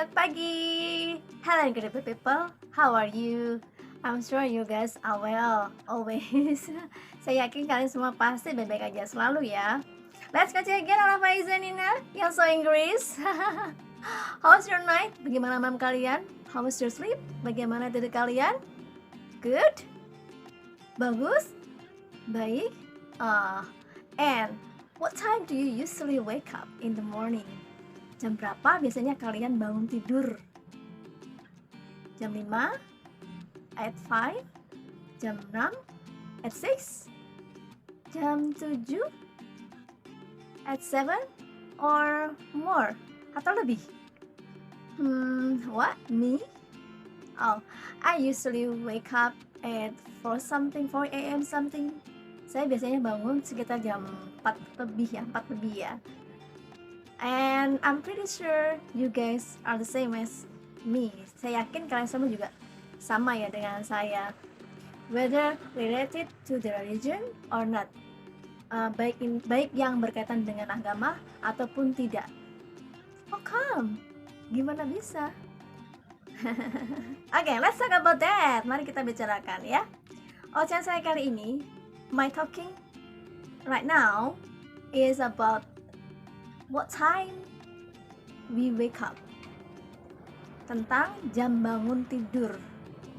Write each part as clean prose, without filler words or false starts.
Selamat pagi. Hello beautiful people. How are you? I'm sure you guys are well always. Saya yakin kalian semua pasti baik-baik aja selalu ya. Let's go again ala Faiza Nina yang so Inggris. How's your night? Bagaimana malam kalian? How was your sleep? Bagaimana tidur kalian? Good? Bagus? Baik? And what time do you usually wake up in the morning? Jam berapa biasanya kalian bangun tidur? Jam 5? At 5? Jam 6? At 6? Jam 7? At 7? Or more? Atau lebih? What? Me? Oh, I usually wake up at 4 a.m. something. Saya biasanya bangun sekitar jam 4 lebih ya. And I'm pretty sure you guys are the same as me. Saya yakin kalian semua juga sama ya dengan saya. Whether related to the religion or not. Baik yang berkaitan dengan agama ataupun tidak. How come? Gimana bisa? Okay, let's talk about that. Mari kita bicarakan ya. Ocehan saya kali ini, my talking right now is about what time we wake up, tentang jam bangun tidur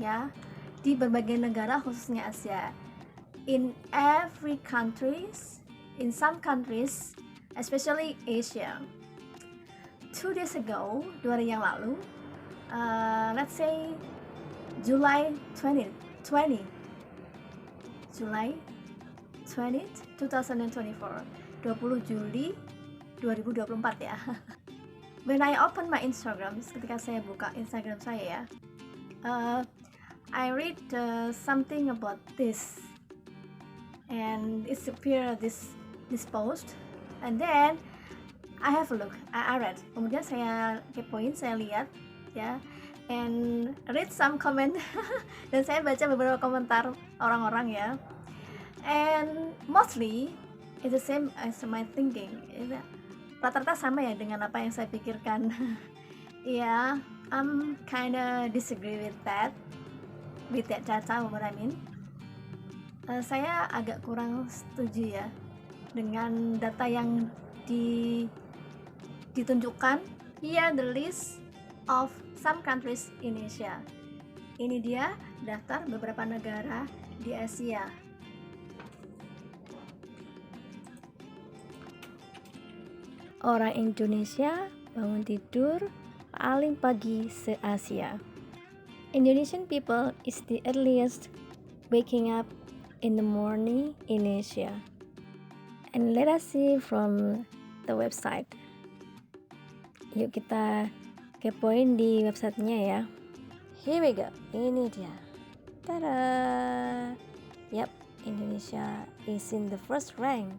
ya, di berbagai negara khususnya Asia. In every countries, in some countries, especially Asia. 2 days ago, 2 hari yang lalu, let's say July 20, July 20th, 2024, 20 Juli 2024 ya. When I open my Instagram, ketika saya buka Instagram saya ya, I read something about this, and it's appear this post, and then I have a look, I read, kemudian saya kepoin, saya lihat ya, and read some comment dan saya baca beberapa komentar orang-orang ya, and mostly it's the same as my thinking. Rata-rata sama ya dengan apa yang saya pikirkan. Yeah, I'm kinda disagree with that data, what I mean. Saya agak kurang setuju ya dengan data yang ditunjukkan. Here the list of some countries in Asia. Ini dia daftar beberapa negara di Asia. Orang Indonesia bangun tidur paling pagi se-Asia. Indonesian people is the earliest waking up in the morning in Asia. And let us see from the website. Yuk kita kepoin di websitenya ya. Here we go. Ini dia. Tada! Yap, Indonesia is in the first rank.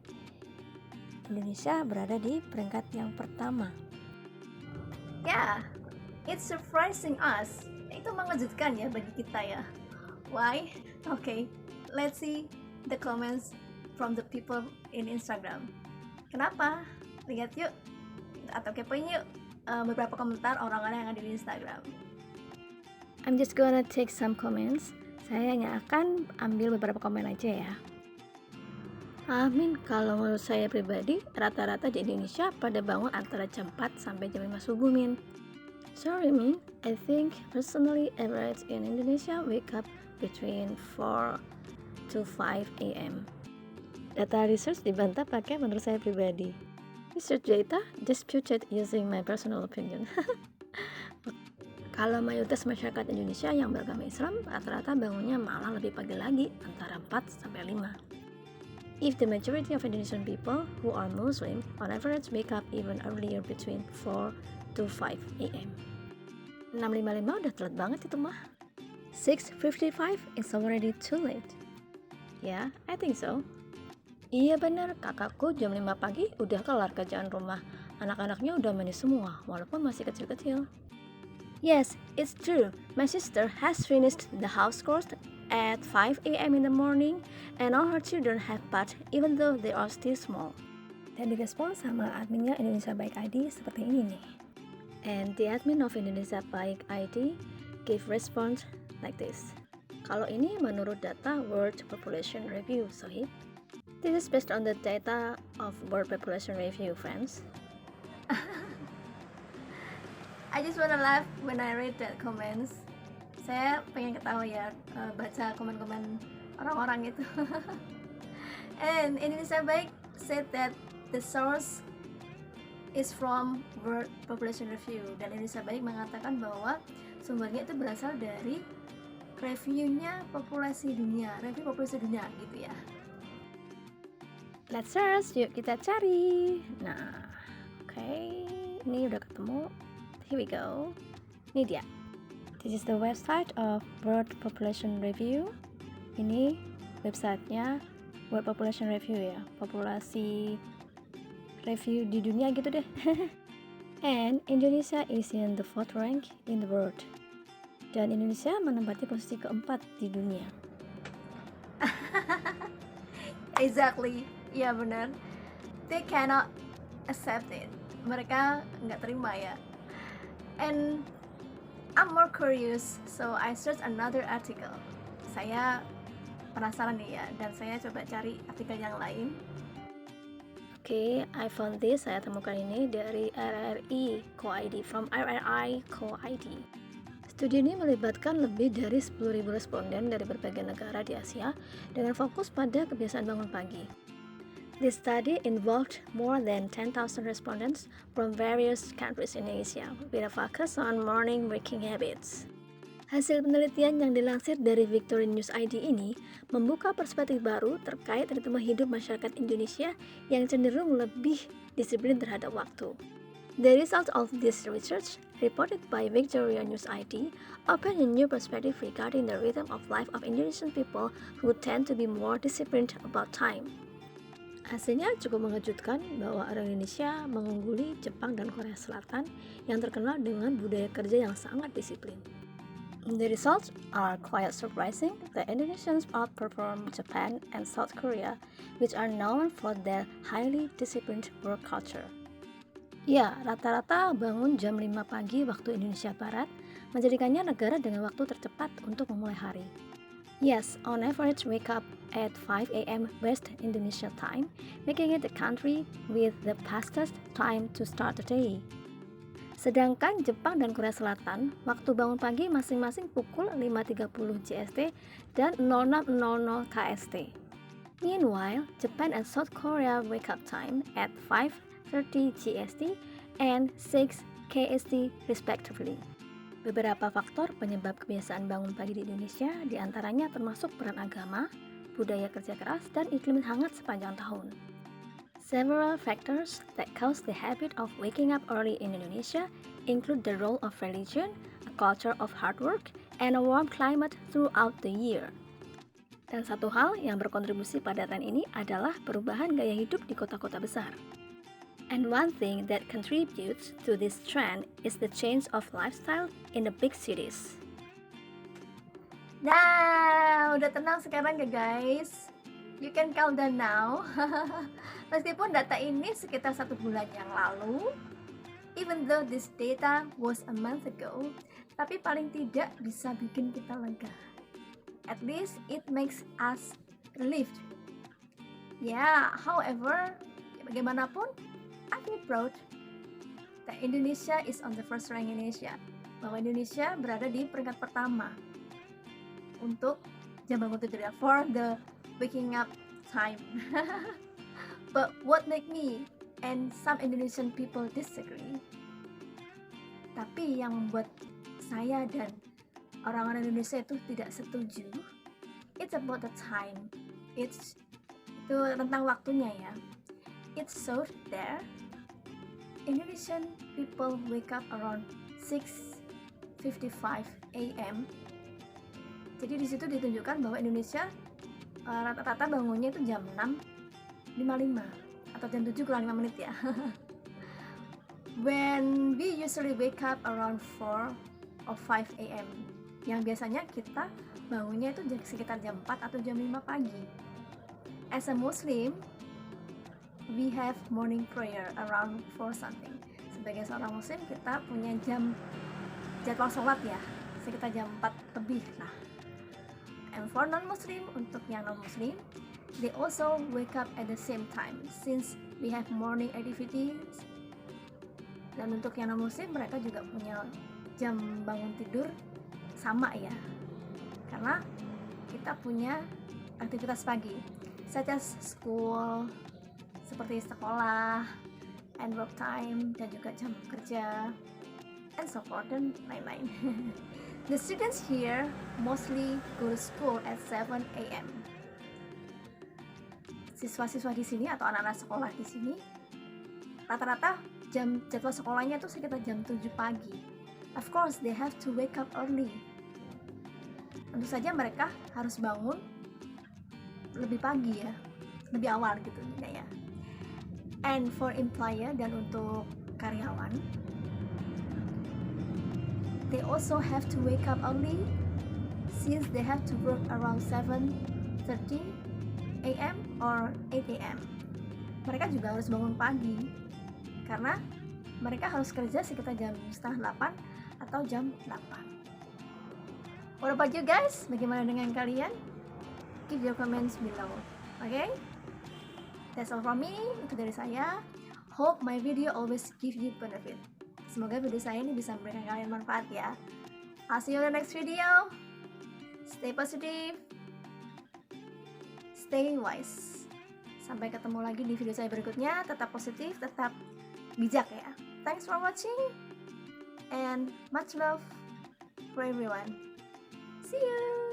Indonesia berada di peringkat yang pertama. Yeah, it's surprising us. Itu mengejutkan ya bagi kita ya. Why? Okay, let's see the comments from the people in Instagram. Kenapa? Lihat yuk, atau kepoin yuk beberapa komentar orang-orang yang ada di Instagram. I'm just gonna take some comments. Saya hanya akan ambil beberapa komen aja ya. Kalau menurut saya pribadi, rata-rata di Indonesia pada bangun antara jam 4 sampai jam 5 subuh, Min. Sorry, Min. I think personally average in Indonesia wake up between 4 to 5 a.m. Data research dibantah pakai menurut saya pribadi. Research data disputed using my personal opinion. Kalau mayoritas masyarakat Indonesia yang beragama Islam, rata-rata bangunnya malah lebih pagi lagi, antara 4 sampai 5. If the majority of Indonesian people who are Muslim on average wake up even earlier between 4 to 5 a.m. 6.55 udah telat banget itu mah. 6.55 is already too late. Yeah, I think so. Iya benar, kakakku jam 5 pagi udah kelar kerjaan rumah. Anak-anaknya udah mandi semua, walaupun masih kecil-kecil. Yes, it's true. My sister has finished the house chores at 5 a.m. in the morning and all her children have bath even though they are still small. Dan direspon sama adminnya Indonesia Baik ID seperti ini nih. And the admin of Indonesia Baik ID gave response like this. Kalau ini menurut data World Population Review, Sohib. This is based on the data of World Population Review, friends. I just wanna laugh when I read that comments. Saya pengen ketawa ya, baca komen-komen orang-orang itu. And Indonesia Baik said that the source is from World Population Review, dan Indonesia Baik mengatakan bahwa sumbernya itu berasal dari reviewnya populasi dunia, review populasi dunia gitu ya. Let's search, yuk kita cari. Nah, oke, ini udah ketemu. Here we go. Ini dia. This is the website of World Population Review. Ini websitenya World Population Review ya, populasi review di dunia gitu deh. And Indonesia is in the 4th rank in the world. Dan Indonesia menempati posisi keempat di dunia. Exactly, ya benar. They cannot accept it. Mereka nggak terima ya. And I'm more curious, so I search another article. Saya penasaran nih ya, dan saya coba cari artikel yang lain. Oke, I found this. Saya temukan ini dari RRI Co-ID, from RRI Co-ID. Studi ini melibatkan lebih dari 10.000 responden dari berbagai negara di Asia dengan fokus pada kebiasaan bangun pagi. This study involved more than 10,000 respondents from various countries in Asia with a focus on morning waking habits. Hasil penelitian yang dilansir dari Victory News ID ini membuka perspektif baru terkait ritme hidup masyarakat Indonesia yang cenderung lebih disiplin terhadap waktu. The results of this research, reported by Victoria News ID, open a new perspective regarding the rhythm of life of Indonesian people who tend to be more disciplined about time. Hasilnya cukup mengejutkan bahwa orang Indonesia mengungguli Jepang dan Korea Selatan yang terkenal dengan budaya kerja yang sangat disiplin. The results are quite surprising. The Indonesians outperform Japan and South Korea, which are known for their highly disciplined work culture. Ya, rata-rata bangun jam 5 pagi waktu Indonesia Barat, menjadikannya negara dengan waktu tercepat untuk memulai hari. Yes, on average wake up at 5 a.m. West Indonesia time, making it the country with the fastest time to start the day. Sedangkan Jepang dan Korea Selatan, waktu bangun pagi masing-masing pukul 5.30 GST dan 06.00 KST. Meanwhile, Japan and South Korea wake up time at 5:30 GST and 6 KST respectively. Beberapa faktor penyebab kebiasaan bangun pagi di Indonesia diantaranya termasuk peran agama, budaya kerja keras, dan iklim hangat sepanjang tahun. Several factors that cause the habit of waking up early in Indonesia include the role of religion, a culture of hard work, and a warm climate throughout the year. Dan satu hal yang berkontribusi pada tren ini adalah perubahan gaya hidup di kota-kota besar. And one thing that contributes to this trend is the change of lifestyle in the big cities. Nah, udah tenang sekarang ya guys. You can calm down now. Meskipun data ini sekitar 1 bulan yang lalu, even though this data was a month ago, tapi paling tidak bisa bikin kita lega. At least it makes us relieved. Yeah, however, bagaimanapun, I feel proud that Indonesia is on the first rank in Asia. Bahwa Indonesia berada di peringkat pertama untuk jam bangun tidur, for the waking up time. But what make me and some Indonesian people disagree? Tapi yang membuat saya dan orang-orang Indonesia itu tidak setuju, it's about the time. Itu tentang waktunya ya. It showed there Indonesian people wake up around 6:55 a.m. Jadi di situ ditunjukkan bahwa Indonesia rata-rata bangunnya itu jam 6.55 atau jam 7 kurang 5 menit ya. When we usually wake up around 4 or 5 a.m. yang biasanya kita bangunnya itu sekitar jam 4 atau jam 5 pagi. As a Muslim, we have morning prayer around 4 something. sebagai seorang muslim kita punya jadwal sholat ya, sekitar jam 4 lebih. Nah, and for non-muslim, untuk yang non-muslim, they also wake up at the same time since we have morning activities. Dan untuk yang non-muslim, mereka juga punya jam bangun tidur sama ya, karena kita punya aktivitas pagi such as school, seperti sekolah and work time, dan juga jam kerja and so forth dan lain-lain. The students here mostly go to school at 7 a.m. Siswa-siswa di sini atau anak-anak sekolah di sini rata-rata jadwal sekolahnya itu sekitar jam 7 pagi. Of course, they have to wake up early. Tentu saja mereka harus bangun lebih pagi ya, lebih awal gitu ya. And for employer, dan untuk karyawan, they also have to wake up early since they have to work around 7:30 a.m. or 8 a.m. Mereka juga harus bangun pagi karena mereka harus kerja sekitar jam 7:30 atau jam 8. What about you guys? Bagaimana dengan kalian? Give your comments below. Okay? That's all from me. Itu dari saya. Hope my video always give you benefit. Semoga video saya ini bisa memberikan kalian manfaat ya. I'll see you in the next video. Stay positive. Stay wise. Sampai ketemu lagi di video saya berikutnya. Tetap positif, tetap bijak ya. Thanks for watching. And much love for everyone. See you.